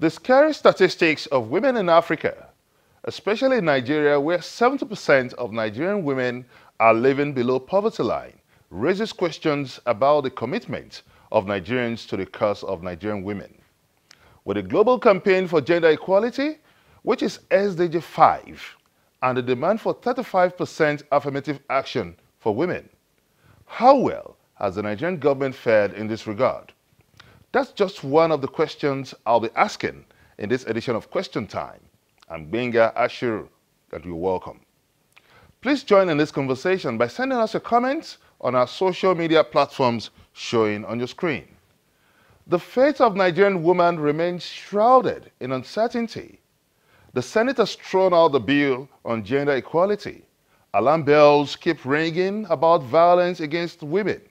The scary statistics of women in Africa, especially in Nigeria, where 70% of Nigerian women are living below poverty line, raises questions about the commitment of Nigerians to the cause of Nigerian women. With a global campaign for gender equality, which is SDG 5, and the demand for 35% affirmative action for women, how well has the Nigerian government fared in this regard? That's just one of the questions I'll be asking in this edition of Question Time. I'm Benga Ashiru, and you're welcome. Please join in this conversation by sending us your comments on our social media platforms showing on your screen. The fate of Nigerian women remains shrouded in uncertainty. The Senate has thrown out the bill on gender equality. Alarm bells keep ringing about violence against women.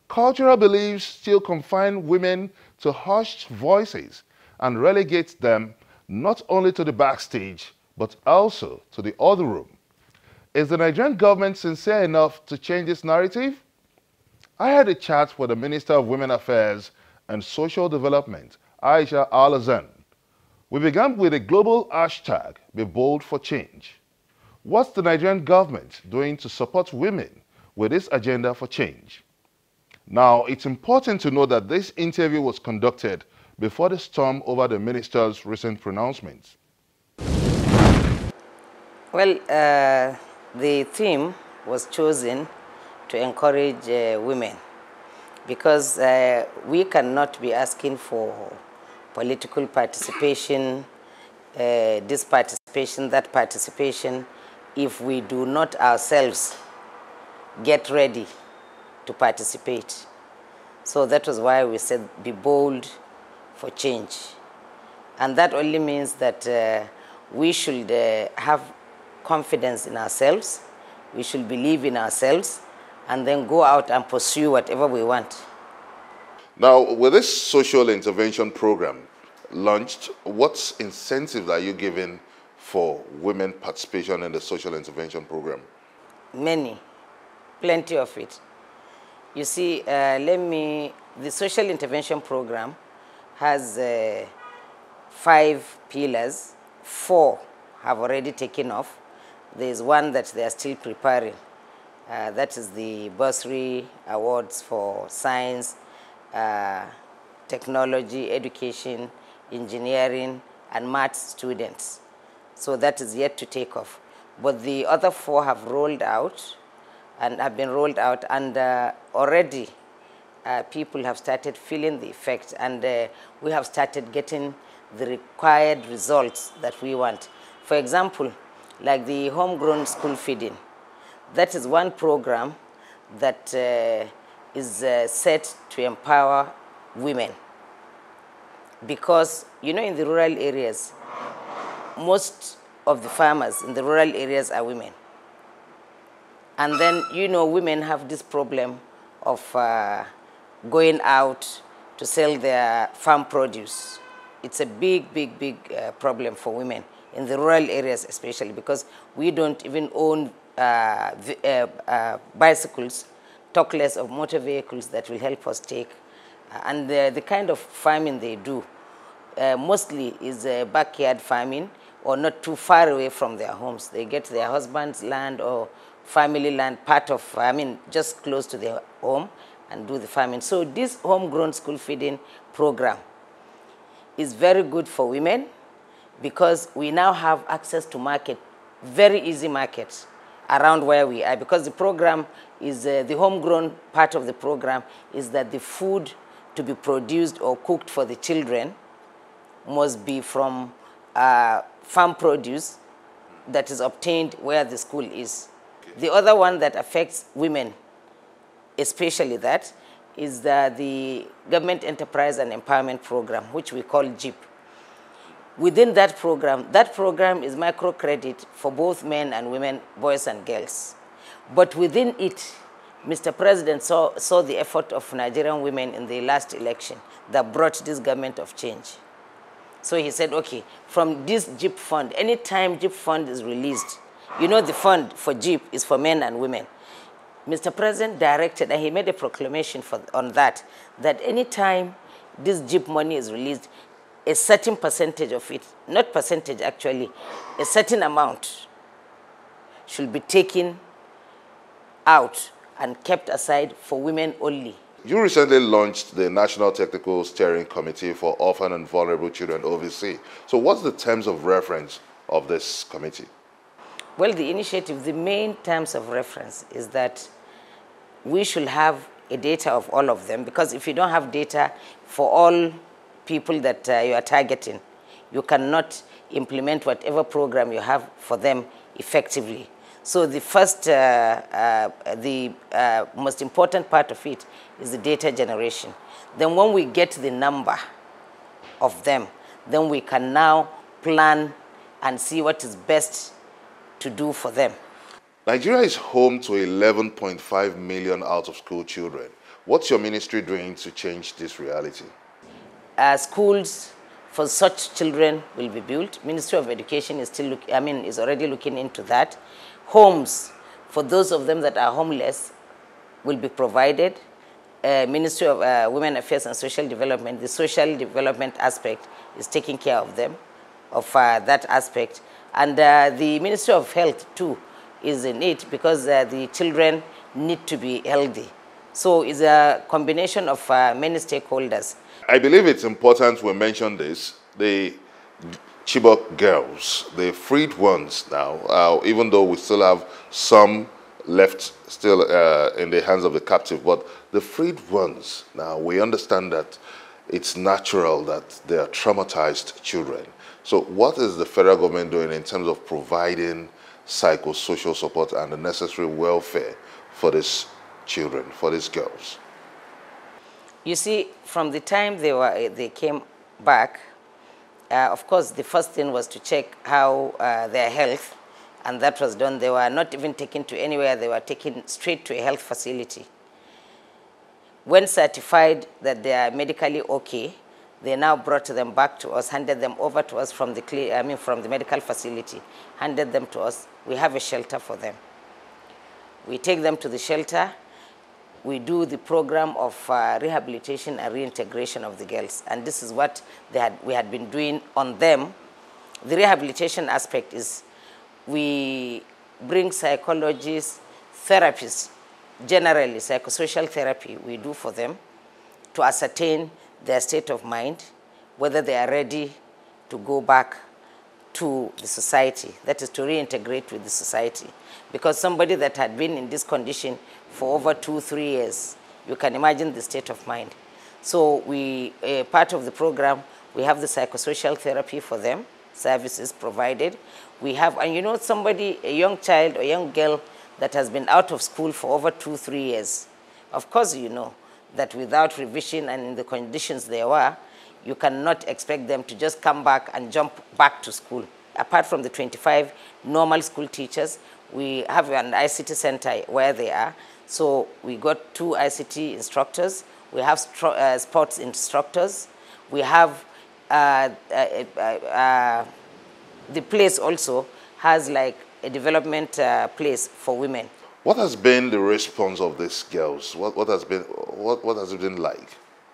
Cultural beliefs still confine women to hushed voices and relegate them not only to the backstage, but also to the other room. Is the Nigerian government sincere enough to change this narrative? I had a chat with the Minister of Women Affairs and Social Development, Aisha Al-Hassan. We began with a global hashtag, Be Bold for Change. What's the Nigerian government doing to support women with this agenda for change? Now, it's important to know that this interview was conducted before the storm over the minister's recent pronouncements. Well, the theme was chosen to encourage women because we cannot be asking for political participation, this participation, that participation, if we do not ourselves get ready to participate. So that was why we said be bold for change. And that only means that we should have confidence in ourselves, we should believe in ourselves, and then go out and pursue whatever we want. Now, with this social intervention program launched, what incentives are you giving for women participation in the social intervention program? Many, plenty of it. You see, the social intervention program has 5 pillars. 4 have already taken off. There's one that they are still preparing. That is the bursary awards for science, technology, education, engineering, and math students. So that is yet to take off. But the other 4 have rolled out and have been rolled out, and already people have started feeling the effect, and we have started getting the required results that we want. For example, like the homegrown school feeding. That is one program that is set to empower women. Because, you know, in the rural areas, most of the farmers in the rural areas are women. And then, you know, women have this problem of going out to sell their farm produce. It's a big, big, big problem for women in the rural areas especially, because we don't even own bicycles, talk less of motor vehicles that will help us take. And the kind of farming they do mostly is backyard farming, or not too far away from their homes. They get their husband's land or family land, just close to their home, and do the farming. So this homegrown school feeding program is very good for women because we now have access to market, very easy markets around where we are, because the program is, the homegrown part of the program is that the food to be produced or cooked for the children must be from farm produce that is obtained where the school is. The other one that affects women, especially that, is the Government Enterprise and Empowerment Program, which we call GEP. Within that program is microcredit for both men and women, boys and girls. But within it, Mr. President saw the effort of Nigerian women in the last election that brought this government of change. So he said, okay, from this GEP fund, anytime GEP fund is released, you know the fund for GEP is for men and women. Mr. President directed, and he made a proclamation on that anytime this GEP money is released, a certain percentage of it, not percentage actually, a certain amount should be taken out and kept aside for women only. You recently launched the National Technical Steering Committee for Orphan and Vulnerable Children, OVC. So what's the terms of reference of this committee? Well, the initiative, the main terms of reference is that we should have a data of all of them, because if you don't have data for all people that you are targeting, you cannot implement whatever program you have for them effectively. So the first, most important part of it is the data generation. Then when we get the number of them, then we can now plan and see what is best to do for them. Nigeria is home to 11.5 million out-of-school children. What's your ministry doing to change this reality? Schools for such children will be built. Ministry of Education is is already looking into that. Homes for those of them that are homeless will be provided. Ministry of Women Affairs and Social Development, the social development aspect is taking care of them, of that aspect. And the Ministry of Health too is in it, because the children need to be healthy. So it's a combination of many stakeholders. I believe it's important we mention this. The Chibok girls, the freed ones now, even though we still have some left still in the hands of the captive, but the freed ones now, we understand that it's natural that they are traumatized children. So what is the federal government doing in terms of providing psychosocial support and the necessary welfare for these children, for these girls? You see, from the time they came back, of course, the first thing was to check how their health, and that was done. They were not even taken to anywhere. They were taken straight to a health facility. When certified that they are medically okay, they now brought them back to us, handed them over to us from the medical facility, handed them to us. We have a shelter for them. We take them to the shelter. We do the program of rehabilitation and reintegration of the girls. And this is what we had been doing on them. The rehabilitation aspect is we bring psychologists, therapists, generally psychosocial therapy we do for them to ascertain their state of mind, whether they are ready to go back to the society, that is to reintegrate with the society. Because somebody that had been in this condition for over 2-3 years, you can imagine the state of mind. So part of the program, we have the psychosocial therapy for them, services provided. We have, and you know, somebody, a young child or young girl that has been out of school for over 2-3 years, of course you know that without revision and in the conditions they were, you cannot expect them to just come back and jump back to school. Apart from the 25 normal school teachers, we have an ICT center where they are. So we got 2 ICT instructors. We have sports instructors. We have the place also has like a development place for women. What has been the response of these girls? What has it been like?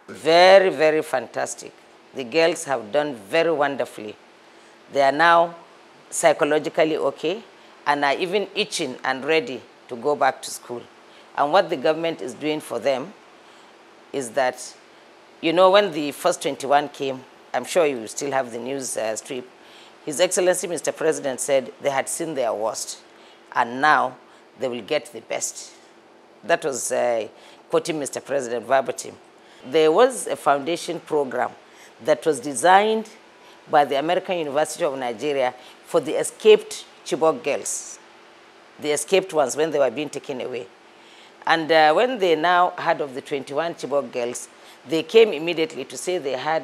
Very, very fantastic. The girls have done very wonderfully. They are now psychologically okay and are even itching and ready to go back to school. And what the government is doing for them is that, you know, when the first 21 came, I'm sure you still have the news strip, His Excellency Mr. President said they had seen their worst and now they will get the best. That was quoting Mr. President verbatim. There was a foundation program that was designed by the American University of Nigeria for the escaped Chibok girls, the escaped ones when they were being taken away. And when they now heard of the 21 Chibok girls, they came immediately to say they had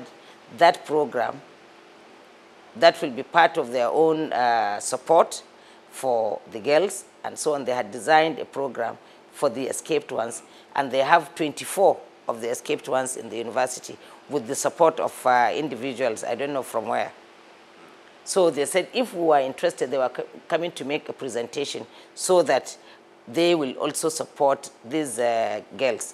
that program that will be part of their own support for the girls and so on. They had designed a program for the escaped ones, and they have 24 of the escaped ones in the university with the support of individuals, I don't know from where. So they said if we were interested, they were coming to make a presentation so that they will also support these girls.